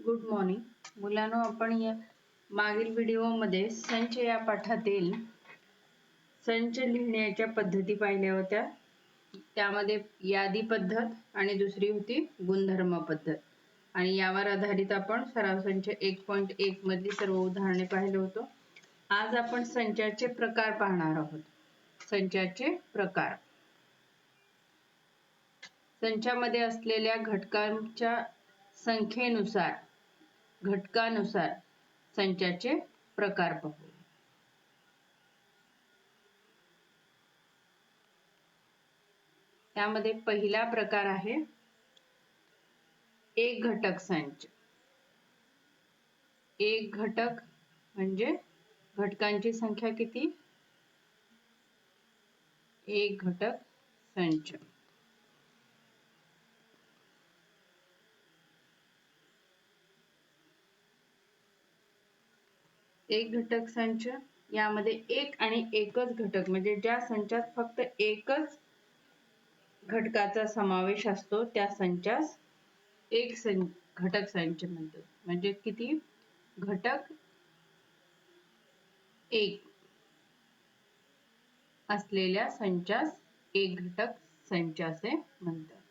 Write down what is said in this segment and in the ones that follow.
Good morning मुलांनो, आपण या मागील व्हिडिओमध्ये संच या पाठातील संच लिहिण्याच्या पद्धती पाहिल्या होत्या. त्यामध्ये यादी पद्धत आणि दुसरी होती गुणधर्म पद्धत, आणि यावर आधारित आपण सराव संच 1.1 मधली सर्व उदाहरणे पाहिले होतो. आज आपण संचाचे प्रकार पाहणार आहोत. संचाचे प्रकार. संचामध्ये असलेल्या घटकांच्या संख्येनुसार घटकानुसार संचाचे प्रकार पाहू. त्यामध्ये पहिला प्रकार आहे एक घटक संच. एक घटक म्हणजे घटकांची संख्या किती? एक घटक संच. एक घटक संच यामध्ये एक आणि एकच घटक म्हणजे ज्या संचात फक्त एकच घटकाचा समावेश असतो त्या संचास एक घटक संच म्हणतात. म्हणजे किती? घटक एक असलेल्या संचास एक घटक संच असे म्हणतात.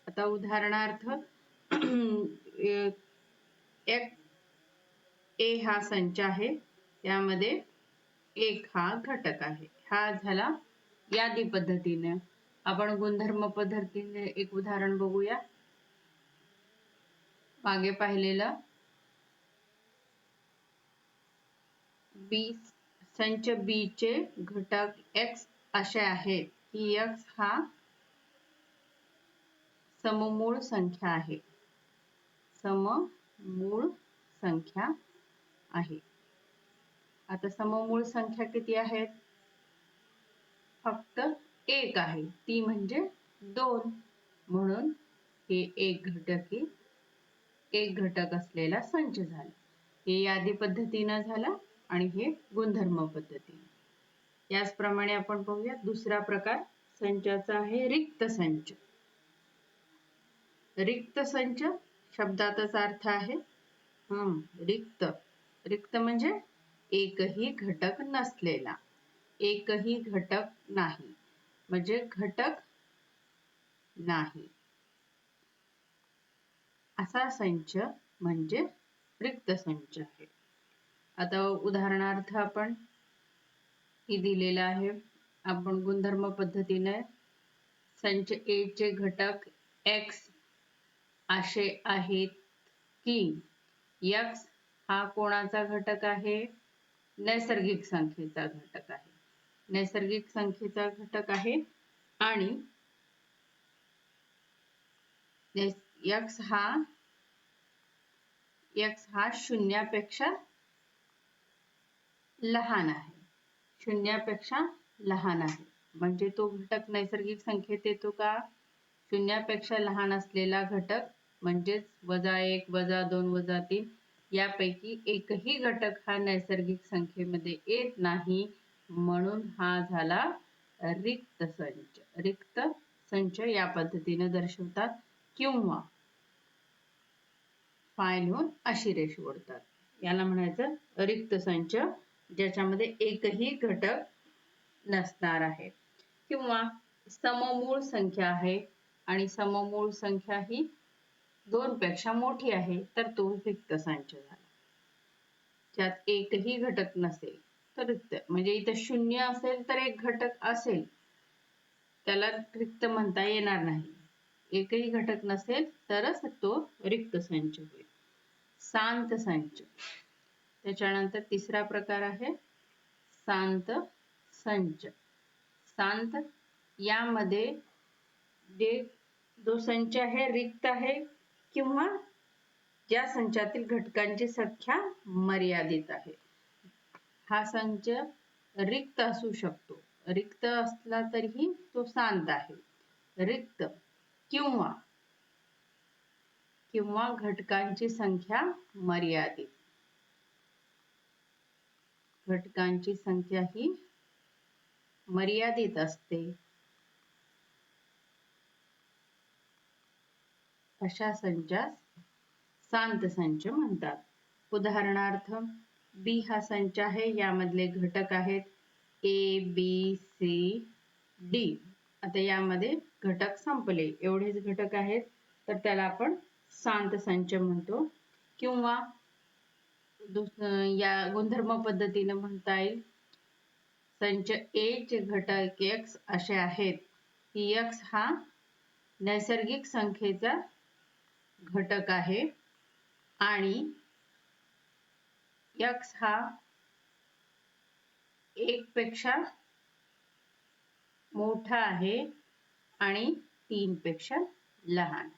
आता उदाहरणार्थ ए हा संच आहे, त्यामध्ये एक हा घटक आहे. हा झाला यादी पद्धतीने. आपण गुणधर्म पद्धतीने एक उदाहरण बघूया. मागे पाहिलेलं बी संच बी चे घटक एक्स असे आहेत की एक्स हा सममूळ संख्या आहे. सममूळ संख्या आहे. आता सममूळ संख्या किती आहेत? फक्त एक आहे, ती म्हणजे 2. म्हणून हे एक घटक असलेला संच झाला. हे यादी पद्धतीने झाला आणि हे गुणधर्म पद्धतीने. याचप्रमाणे आपण पाहूया दुसरा प्रकार संचाचा आहे रिक्त संच. रिक्त संच शब्दातच अर्थ आहे रिक्त. रिक्त म्हणजे एकही घटक नसलेला, एकही घटक नाही, म्हणजे घटक नाही असा संच म्हणजे रिक्त संच आहे. आता उदाहरणार्थ आपण ही दिलेला आहे. आपण गुणधर्म पद्धतीने संच ए चे घटक एक्स असे आहेत की एक्स हा कोणाचा घटक आहे? नैसर्गिक संख्येचा घटक आहे. नैसर्गिक संख्येचा घटक आहे आणि एक्स हा शून्यापेक्षा लहान आहे. शून्यापेक्षा लहान आहे म्हणजे तो घटक नैसर्गिक संख्येत येतो का? शून्यापेक्षा लहान असलेला घटक म्हणजेच -1, -2, -3 यापैकी एकही घटक हा नैसर्गिक संख्येमध्ये येत नाही. म्हणून हा झाला रिक्त संच. रिक्त संच या पद्धतीने दर्शवतात. किंवा फाय लिहून अशी रेष ओढतात. याला म्हणायचं रिक्त संच, ज्याच्यामध्ये एकही घटक नसणार आहे. किंवा सममूळ संख्या आहे आणि सममूळ संख्या ही 2 पेक्षा मोठी आहे, तर तो रिक्त संच झाला. ज्यात एकही घटक नसेल तर रिक्त. म्हणजे इथं 0 असेल तर एक घटक असेल, त्याला रिक्त म्हणता येणार नाही. एकही घटक नसेल तरच तो रिक्त संच होईल. शांत संच. त्याच्यानंतर तिसरा प्रकार आहे शांत संच. शांत यामध्ये जो संच आहे रिक्त आहे किंवा ज्या संचातील घटकांची संख्या मर्यादित आहे. हा संच रिक्त असू शकतो. रिक्त असला तरीही तो शांत आहे. रिक्त किंवा घटकांची संख्या मर्यादित. घटकांची संख्या ही मर्यादित असते. अशा संचास शांत संच म्हणतात. उदाहरणार्थ बी हा संच आहे, यामधले घटक आहेत ए बी सी डी. आता यामध्ये घटक संपले, एवढेच घटक आहेत, तर त्याला आपण शांत संच म्हणतो. किंवा या गुणधर्म पद्धतीने म्हणता येईल, संच ए चे घटक x असे आहेत की x हा नैसर्गिक संख्येचा घटक आहे आणि x हा 1 पेक्षा मोठा आहे आणि 3 पेक्षा लहान.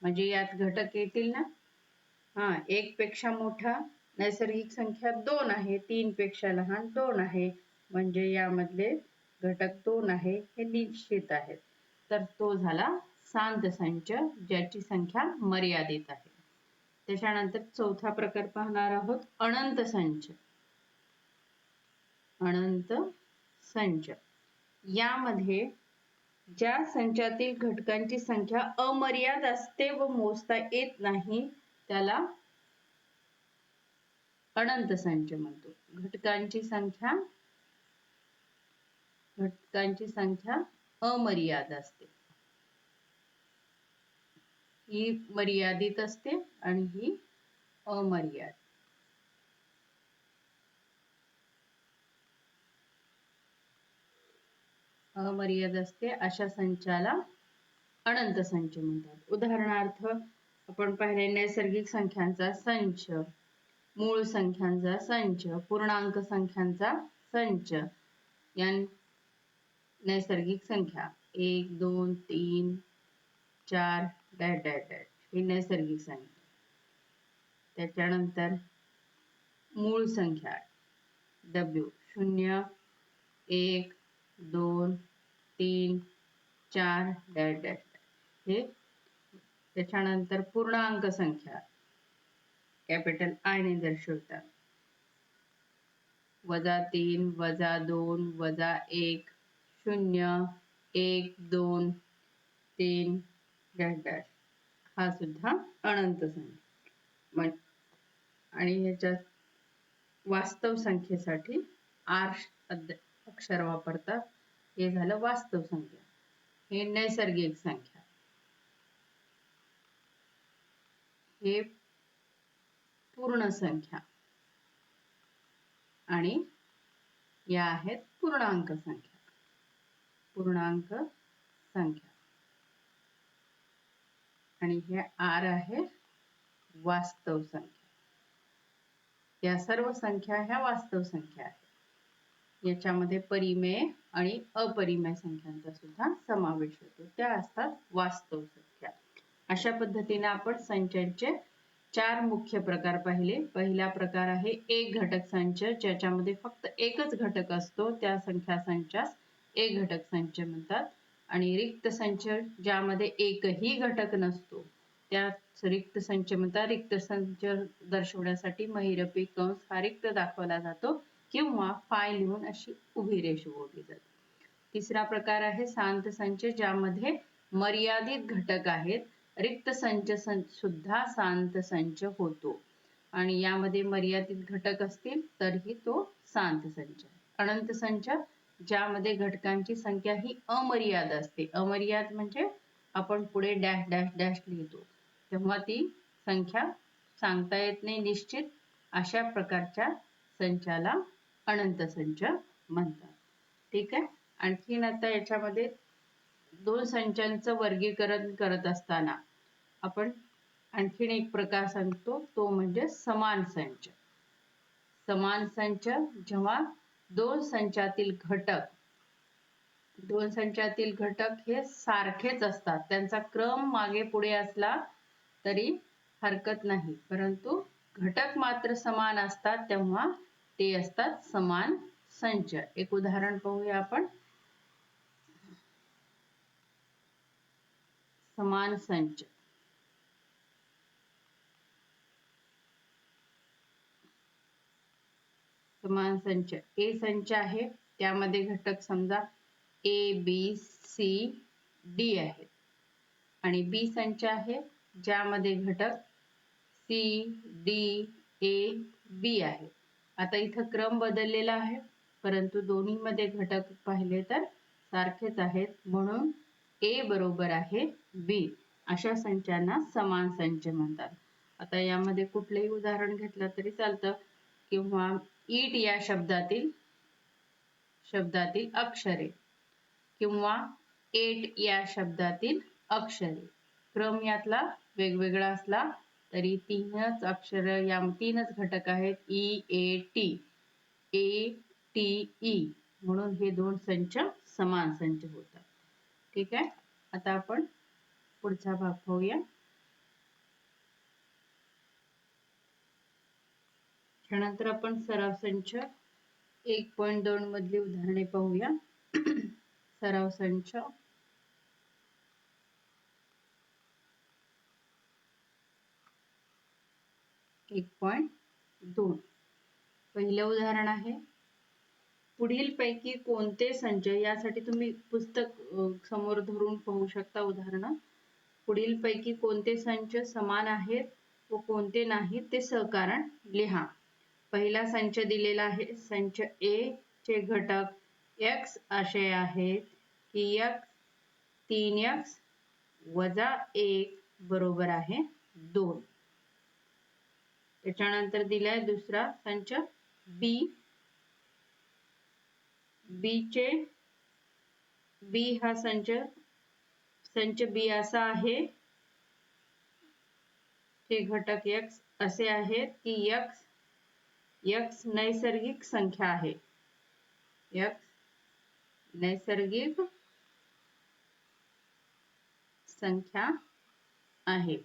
म्हणजे यात घटक येतील ना, 1 पेक्षा मोठा, नैसर्गिक संख्या 2 आहे, 3 पेक्षा लहान 2 आहे, म्हणजे यामधले घटक 2 आहे हे निश्चित आहेत. तर तो झाला शांत संच, ज्याची संख्या मर्यादित आहे. त्याच्यानंतर चौथा प्रकार पाहणार आहोत, अनंत संच. अनंत संच यामध्ये ज्या संचातील घटकांची संख्या अमर्याद असते व मोजता येत नाही त्याला अनंत संच म्हणतो. घटकांची संख्या अमर्याद असते, ही मर्यादित असते आणि ही अमर्याद. अमर्याद असते अशा संचाला अनंत संच म्हणतात. उदाहरणार्थ आपण पाहिले नैसर्गिक संख्यांचा संच, मूळ संख्यांचा संच, पूर्णांक संख्यांचा संच. या नैसर्गिक संख्या 1 2 3 4 डॅश डॅश डॅश ही नैसर्गिक संख्या. त्याच्यानंतर मूळ संख्या W 0 1 2 3 4 डॅश डॅश हे. त्याच्यानंतर पूर्णांक संख्या कॅपिटल आय ने दर्शवतात, -3 -2 -1 0 1 2 3 डॅश डॅश हा सुद्धा अनंत संख्या. आणि ह्याच्यात वास्तव संख्येसाठी आर अक्षर वापरतात, हे झालं वास्तव संख्या. हे नैसर्गिक संख्या, हे पूर्ण संख्या आणि या आहेत पूर्णांक संख्या. पूर्णांक संख्या आणि हे आर आहे वास्तव संख्या. या सर्व संख्या ह्या वास्तव संख्या आहेत. याच्यामध्ये परिमेय आणि अपरिमेय संख्यांचा सुद्धा समावेश होतो, त्या असतात वास्तव संख्या. अशा पद्धतीने आपण संचांचे 4 मुख्य प्रकार पाहिले. पहिला प्रकार आहे एक घटक संच, ज्याच्यामध्ये फक्त एकच घटक असतो, त्या संख्या संचास एक घटक संच म्हणतात. आणि रिक्त संच, ज्यामध्ये एकही घटक नसतो, त्या रिक्त संच म्हणतात. रिक्त संच दर्शवण्यासाठी महिरपी कंस हा रिक्त दाखवला जातो किंवा फाय लिहून अशी उभी रेष ओढली जाते. तिसरा प्रकार आहे शांत संच, ज्यामध्ये मर्यादित घटक आहेत. रिक्त संच सुद्धा शांत संच होतो आणि यामध्ये मर्यादित घटक असतील तरीही तो शांत संच आहे. अनंत संच, ज्यामध्ये घटकांची संख्या ही अमर्याद असते. अमर्याद म्हणजे आपण पुढे डॅश डॅश डॅश लिहितो तेव्हा ती संख्या सांगता येत नाही निश्चित, अशा प्रकारच्या संचाला अनंत संच म्हणतात. ठीक आहे. आणखीन आता याच्यामध्ये 2 संचांचं वर्गीकरण करत असताना आपण आणखीन एक प्रकार सांगतो, तो म्हणजे समान संच. समान संच, जेव्हा 2 संचातील घटक हे सारखेच असतात, त्यांचा क्रम मागे पुढे असला तरी हरकत नाही, परंतु घटक मात्र समान असतात, तेव्हा ते असतात समान संच. एक उदाहरण पाहूया आपण. समान संच. समान संच ए संच आहे, त्यामध्ये घटक समजा ए बी सी डी आहेत. आणि बी संच आहे, ज्यामध्ये घटक C, D, A, B आहे. आता इथं क्रम बदललेला आहे, परंतु दोन्हीमध्ये घटक पाहिले तर सारखेच आहेत, म्हणून A बरोबर आहे B. अशा संचांना समान संच म्हणतात. आता यामध्ये कुठलेही उदाहरण घेतलं तरी चालतं, किंवा ईट या शब्दातील अक्षरे, किंवा एट या शब्दातील अक्षरे. क्रम यातला वेगवेगळा असला तरी तीनच अक्षर, या तीनच घटक आहेत, E A T, A T E, म्हणून हे दोन संच समान संच होतात. ठीक आहे. आता आपण पुढचा भाग पाहूया. त्यानंतर आपण सराव संच 1.2 मधली उदाहरणे पाहूया. सराव संच 1.2. पहिलं उदाहरण आहे, पुढील पैकी कोणते संच, यासाठी तुम्ही पुस्तक समोर धरून पाहू शकता उदाहरण. पुढील पैकी कोणते संच समान आहेत व कोणते नाहीत ते सहकारण लिहा. पहिला संच दिलेला आहे. संच A चे घटक x असे आहेत की x 3x वजा 1 बरोबर आहे 2. त्याच्यानंतर दिलाय दुसरा संच B. B हा संच B असा आहे, चे घटक x असे आहेत की x नैसर्गिक संख्या आहे. x नैसर्गिक संख्या आहे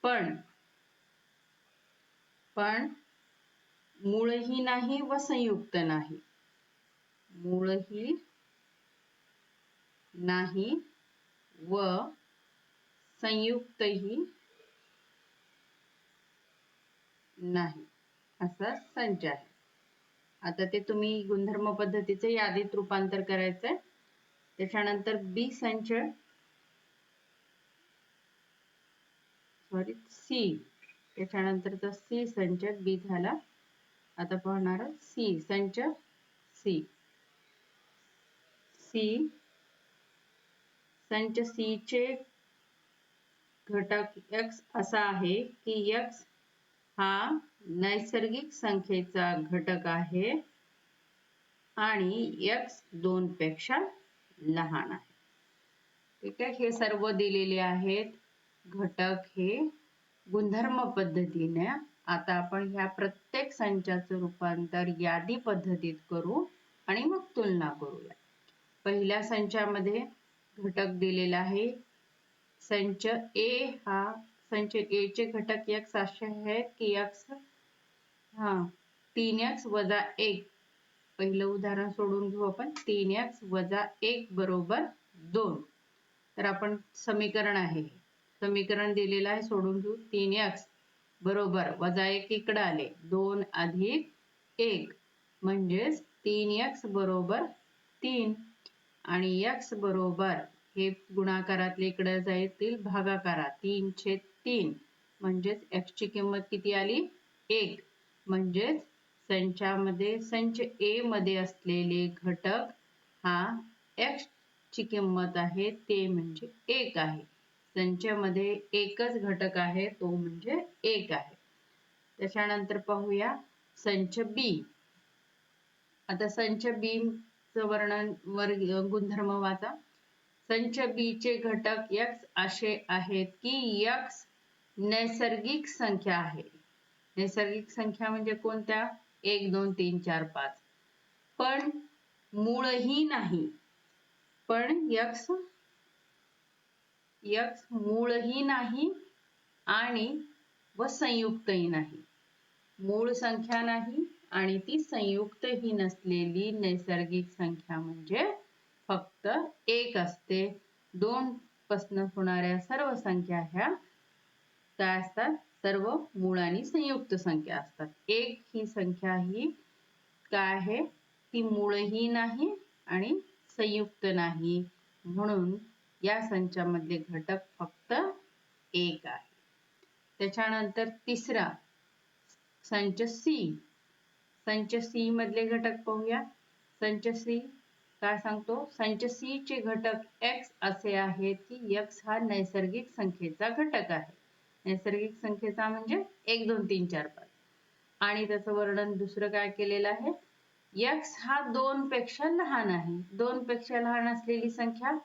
पण मूळही नाही व संयुक्त नाही. मूळही नाही व संयुक्तही नाही असा संच आहे. आता ते तुम्ही गुणधर्म पद्धतीचे यादीत रूपांतर करायचंय. त्याच्यानंतर B संच C, त्याच्यानंतरचा C संच B झाला. आता पाहणार C संच C संच C चे घटक x असा आहे की x हा नैसर्गिक संख्येचा घटक आहे आणि x 2 पेक्षा लहान आहे. ठीक आहे. हे सर्व दिलेले आहेत घटक हे गुणधर्म पद्धतीने. आता आपण ह्या प्रत्येक संचाचं रूपांतर यादी पद्धतीत करू आणि मग तुलना करूया. पहिल्या संचामध्ये घटक दिलेला आहे. संच A हा संच A चे घटक x असे आहेत की x 3x वजा 1. पहिलं उदाहरण सोडून घेऊ आपण. 3x वजा 1 बरोबर 2. तर आपण समीकरण आहे, समीकरण दिलेलं आहे, सोडून घेऊ. 3x बरोबर वजा 1 इकडे आले 2 अधिक 1 म्हणजेच 3x बरोबर 3 आणि x बरोबर हे गुणाकारातले इकडे जातील भागाकारात 3/3 म्हणजेच x ची किंमत किती आली 1. म्हणजेच संचामध्ये संच A मध्ये असलेले घटक हा x ची किंमत आहे ते म्हणजे 1 आहे. संचामध्ये एकच घटक आहे तो म्हणजे 1 आहे. त्याच्यानंतर पाहूया संच B. आता संच B चं वर्णन गुणधर्म वाचा. संच B चे घटक x असे आहेत की x नैसर्गिक संख्या आहे. नैसर्गिक संख्या म्हणजे कोणत्या 1 2 3 4 5. पण मूळही नाही. पण x मूळही नाही आणि व संयुक्तही नाही. मूळ संख्या नाही आणि ती संयुक्तही नसलेली नैसर्गिक संख्या म्हणजे फक्त 1 असते. 2 पासून होणाऱ्या सर्व संख्या ह्या काय असतात, सर्व मूळ आणि संयुक्त संख्या असतात. 1 ही संख्या ही काय आहे, ती मूळही नाही आणि संयुक्त नाही. म्हणून या संचामधले घटक फक्त त्याच्यानंतर तिसरा संच सी. संच सी मधले घटक पाहूया. संच सी काय सांगतो? संच सी चे घटक x असे आहेत की x हा नैसर्गिक संख्येचा घटक आहे. नैसर्गिक संख्येचा म्हणजे 1 2 3 4 5. आणि त्याचं वर्णन दुसरं काय केलेलं आहे? x हा 2 पेक्षा लहान आहे. 2 पेक्षा लहान असलेली संख्या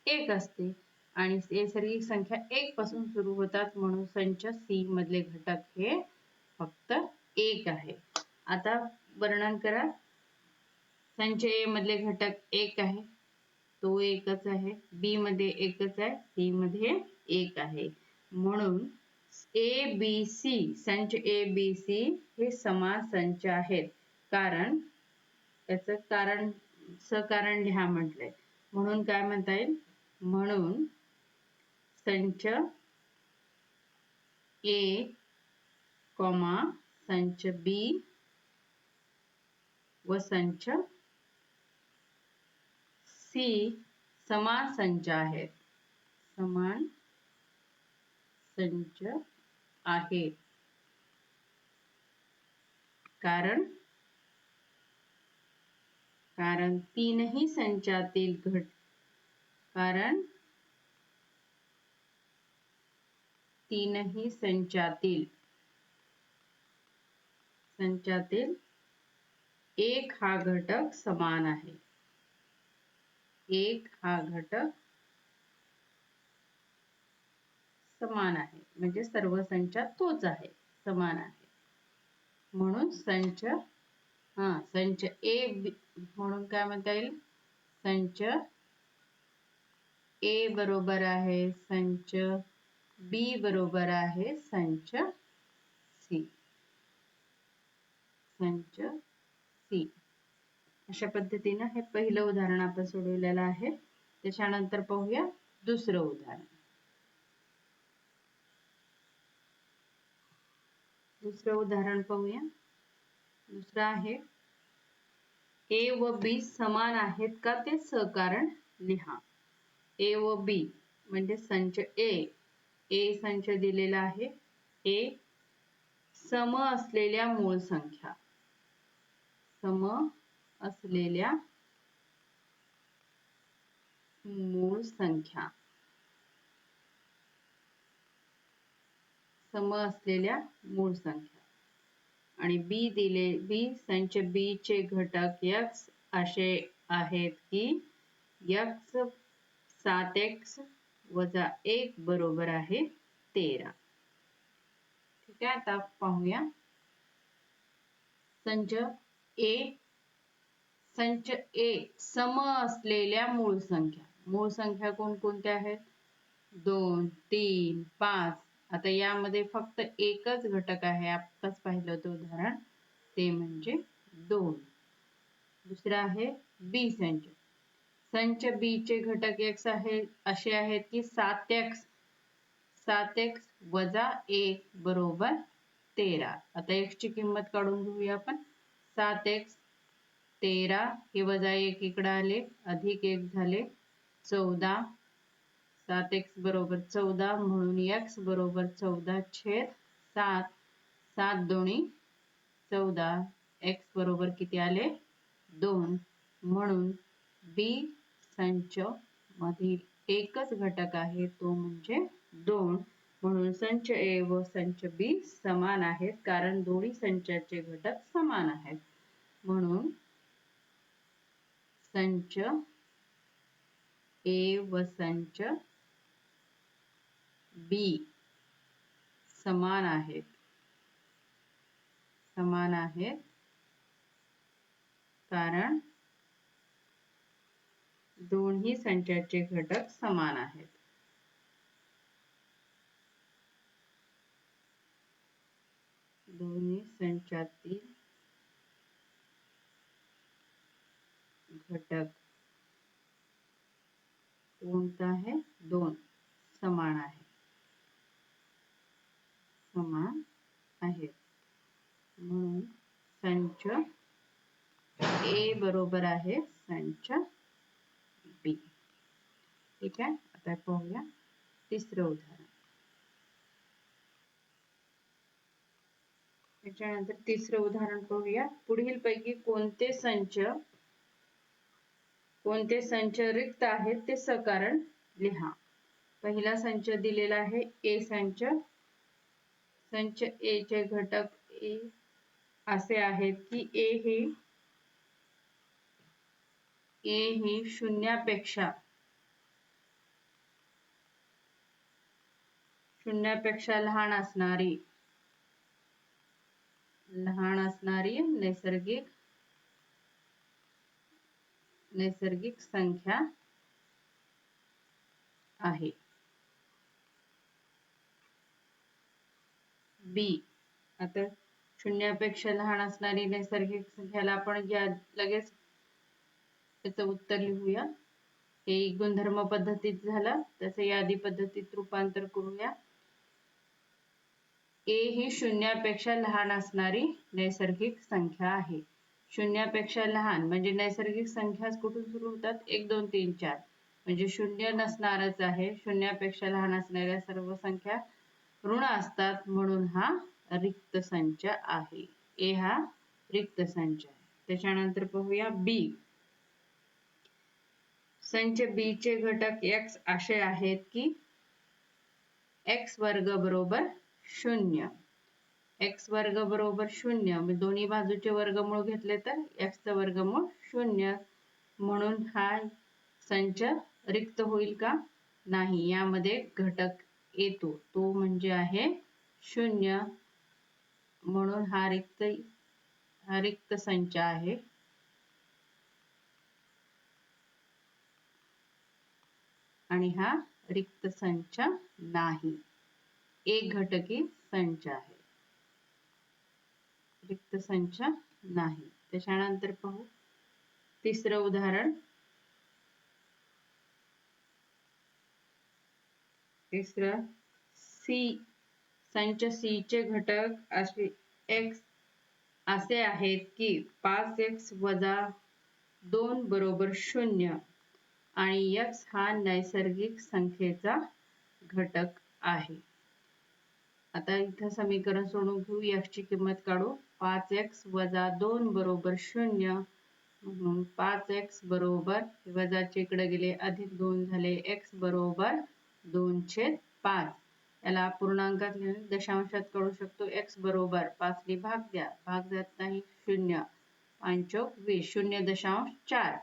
1 असते आणि नैसर्गिक संख्या 1 पासून सुरू होतात, म्हणून संच सी मधले घटक हे फक्त 1 आहे. आता वर्णन करा. संच ए मधले घटक 1 आहे, तो एकच आहे. बी मध्ये एकच आहे, सी मध्ये 1 आहे. म्हणून ए बी सी, संच ए बी सी हे समान संच आहेत. कारण त्याचं कारण सकारण लिहा म्हटलंय, म्हणून काय म्हणता येईल? म्हणून संच ए कॉमा संच बी व संच सी समान संच आहेत. समान संच आहेत. कारण तीनही संचातील तीनही संचातील एक हा घटक समान आहे. एक हा घटक समान आहे म्हणजे सर्व संचात तोच आहे, समान आहे. म्हणून संच ए म्हणून काय म्हणता येईल? संच ए बरोबर आहे संच बी बरोबर आहे संच सी. संच सी. अशा पद्धतीने हे पहिलं उदाहरण आपण सोडवलेलं आहे. त्याच्यानंतर पाहूया दुसरं उदाहरण. दुसरं उदाहरण पाहूया. दुसरं आहे ए व बी समान आहेत का ते सहकारण लिहा. ए व बी म्हणजे संच ए संच दिलेला आहे. ए सम असलेल्या मूळ संख्या, सम असलेल्या मूळ संख्या, सम असलेल्या मूळ संख्या. आणि बी संच बी चे घटक x असे आहेत की x 7x वजा 1 बरोबर आहे 13. ठीक आहे. आता पाहूया संच ए सम असलेल्या मूळ संख्या. मूळ संख्या कोणकोणत्या आहेत? 2 3 5. आता यामध्ये फक्त एकच घटक आहे, आत्ताच पाहिलं होतं उदाहरण, ते म्हणजे 2. दुसरा आहे बी संच. संच बी चे घटक x आहे असे आहेत की 7x वजा 1 बरोबर 13. आता x ची किंमत काढून घेऊया आपण. 7x 13 हे वजा 1 इकडे आले, अधिक 1 झाले 14. 7x बरोबर 14 म्हणून x बरोबर 14/7. 7 दोन्ही 14. x बरोबर किती आले? 2. म्हणून बी संच मधील एकच घटक आहे, तो म्हणजे 2. म्हणून संच ए व संच बी समान आहेत कारण दोन्ही संचाचे घटक समान आहेत. म्हणून संच ए व संच बी समान आहेत. कारण दोन्ही संचाचे घटक समान आहेत. दोन्ही संचातील घटक कोणता आहे? 2 समान आहेत. म्हणून संच ए बरोबर आहे संच बी. ठीक आहे. आता पाहूया तिसरं उदाहरण. त्याच्यानंतर तिसरं उदाहरण पाहूया. पुढील पैकी कोणते संच रिक्त आहेत ते सकारण लिहा. पहिला संच दिलेला आहे ए संच. संच ए चे घटक असे आहेत की ए ही शून्यापेक्षा लहान असणारी नैसर्गिक संख्या आहे. बी, आता शून्यापेक्षा लहान असणारी नैसर्गिक संख्याला आपण लगेच त्याचं उत्तर लिहूया. हे गुणधर्म पद्धतीत झालं. त्याचं यादी पद्धतीत रूपांतर करूया. ए ही शून्यापेक्षा लहान असणारी नैसर्गिक संख्या आहे. शून्यापेक्षा लहान म्हणजे नैसर्गिक संख्या कुठून सुरू होतात? 1 2 3 4 म्हणजे शून्य नसणारच आहे. शून्यापेक्षा लहान असणाऱ्या सर्व संख्या ऋण असतात, म्हणून हा रिक्त संच आहे. ए हा रिक्त संच आहे. त्याच्यानंतर पाहूया बी. संच बी चे घटक x असे आहेत की x वर्ग बरोबर 0. x वर्ग बरोबर 0 दोन्ही बाजूचे वर्गमूळ घेतले तर x चा वर्गमूळ 0, म्हणून हा संच रिक्त होईल का? नाही. यामध्ये घटक येतो तो म्हणजे आहे 0, म्हणून हा रिक्त संच आहे. आणि हा रिक्त संच नाही. एक घटकी संच आहे. रिक्त संच नाही. त्याच्यानंतर पाहू तिसरं उदाहरण. तिसरं सी. संच सी चे घटक असे आहेत की 5x - 2 बरोबर 0 आणि x हा नैसर्गिक संख्येचा घटक आहे. आता इथं समीकरण सोडून घेऊ. x ची किंमत काढू. 5x - 2 बरोबर 0, म्हणून 5x बरोबर वजाचे इकडे गेले अधिक 2 झाले x बरोबर 2/5. याला पूर्णांकात लिहून दशांशात काढू शकतो. x बरोबर 5 ने भाग द्या. भाग जात नाही 0. 5 × 20 0.4.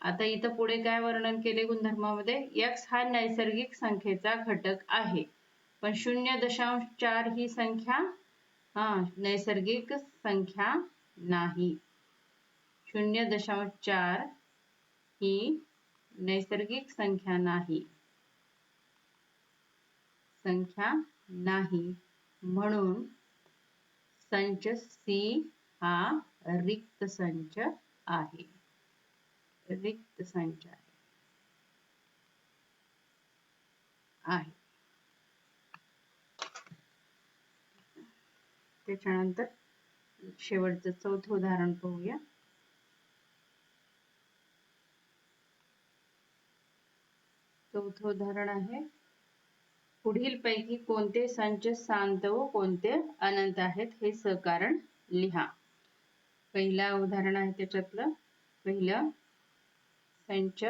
आता इथं पुढे काय वर्णन केले गुणधर्मामध्ये? x हा नैसर्गिक संख्येचा घटक आहे, पण 0.4 ही संख्या नैसर्गिक संख्या नाही. 0.4 ही नैसर्गिक संख्या नाही, म्हणून संच सी हा रिक्त संच आहे. रिक्त संच आहे. त्याच्यानंतर शेवटचं चौथं उदाहरण पाहूया. चौथं उदाहरण आहे. पुढील पैकी कोणते संच शांत व कोणते अनंत आहेत हे सकारण लिहा. पहिला उदाहरण आहे त्याच्यातलं. पहिलं संच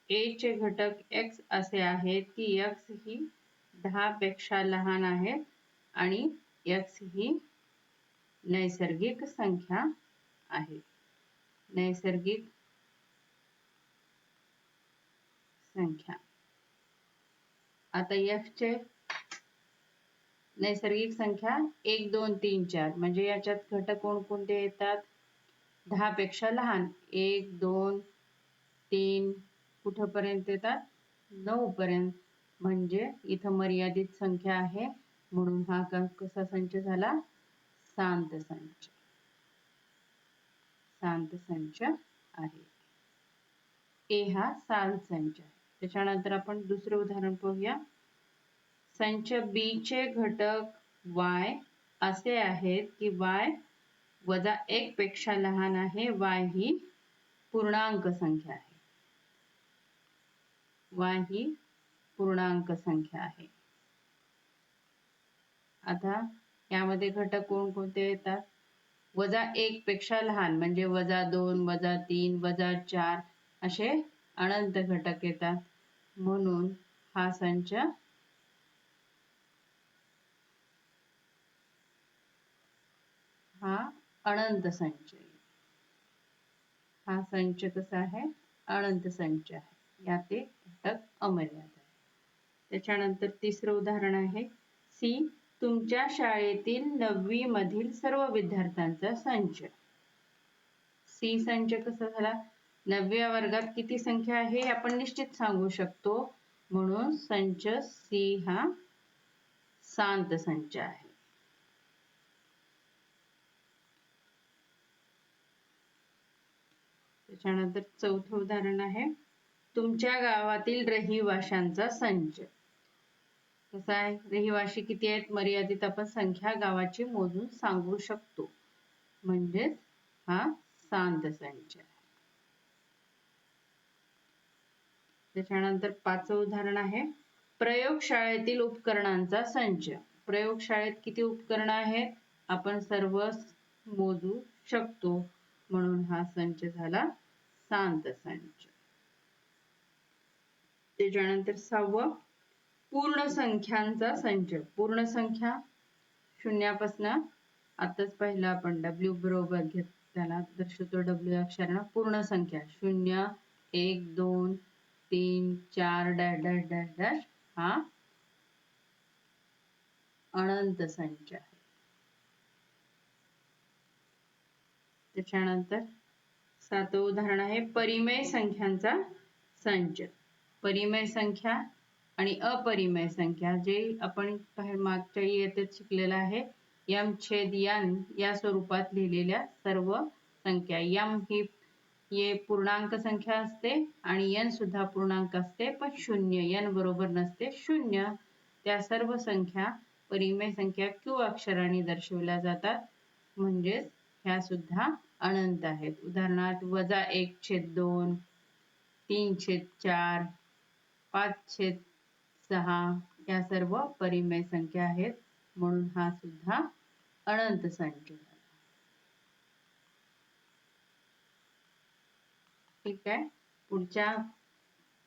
ए चे घटक x असे आहेत की x ही 10 पेक्षा लहान आहे आणि x ही नैसर्गिक संख्या आहे. नैसर्गिक संख्या. आता x चे नैसर्गिक संख्या 1 2 3 4 म्हणजे याच्यात घटक कोणकोणते येतात? 10 पेक्षा लहान 1 2 3 कुठपर्यंत येतात? 9 पर्यंत. म्हणजे इथं मर्यादित संख्या आहे, म्हणून हा कसा संच झाला? शांत संच. शांत संच आहे. ए हा शांत संच आहे. त्याच्यानंतर आपण दुसरे उदाहरण पाहूया. संच बी चे घटक y असे आहेत की y - 1 पेक्षा लहान आहे. y ही पूर्णांक संख्या आहे. y ही पूर्णांक संख्या आहे. आता यामध्ये घटक कोणकोणते येतात? -1 पेक्षा लहान म्हणजे -2, -3, -4 असे अनंत घटक येतात. म्हणून हा संच हा अनंत संच आहे. हा संच कसा आहे? अनंत संच आहे. यात घटक अमर्याद आहे. त्याच्यानंतर तिसरं उदाहरण आहे सी. तुमच्या शाळेतील 9वी मधील सर्व विद्यार्थ्यांचा संच. सी संच कसा झाला? 9व्या वर्गात किती संख्या आहे हे आपण निश्चित सांगू शकतो. म्हणून संच सी हा शांत संच आहे. त्याच्यानंतर चौथं उदाहरण आहे तुमच्या गावातील रहिवाशांचा संच. कसा आहे? रहिवाशी किती आहेत मर्यादित आपण संख्या गावाची मोजून सांगू शकतो. म्हणजेच हा शांत संच आहे. त्याच्यानंतर 5वं उदाहरण आहे प्रयोगशाळेतील उपकरणांचा संच. प्रयोगशाळेत किती उपकरण आहेत? आपण सर्व मोजू शकतो. म्हणून हा संच झाला शांत संच. त्याच्यानंतर 6वं पूर्ण संख्यांचा संच. पूर्ण संख्या शून्यापासून आताच पाहिलं आपण W बरोबर घेत त्याला दर्शवतो W अक्षरानं पूर्ण संख्या 0 1 2 3 4 डॅश डॅश डॅश डॅश हा अनंत संच आहे. त्याच्यानंतर 7वं उदाहरण आहे परिमेय संख्यांचा संच. परिमेय संख्या आणि अपरिमेय संख्या जे आपण मागच्या इयत्तेत शिकलेलं आहे m/n या स्वरूपात लिहिलेल्या सर्व संख्या. m ही पूर्णांक संख्या असते आणि n सुद्धा पूर्णांक असते पण शून्य n बरोबर नसते शून्य. त्या सर्व संख्या परिमेय संख्या Q अक्षराने दर्शवल्या जातात. म्हणजेच ह्या सुद्धा अनंत आहेत. उदाहरणार्थ -1/2 3/4 5/6 या सर्व परिमेय संख्या आहेत. म्हणून हा सुद्धा अनंत संच झाला. ठीक आहे. पुढच्या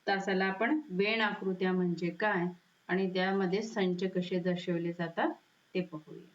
तासाला आपण वेण आकृत्या म्हणजे काय आणि त्यामध्ये संच कसे दर्शवले जातात ते पाहूया.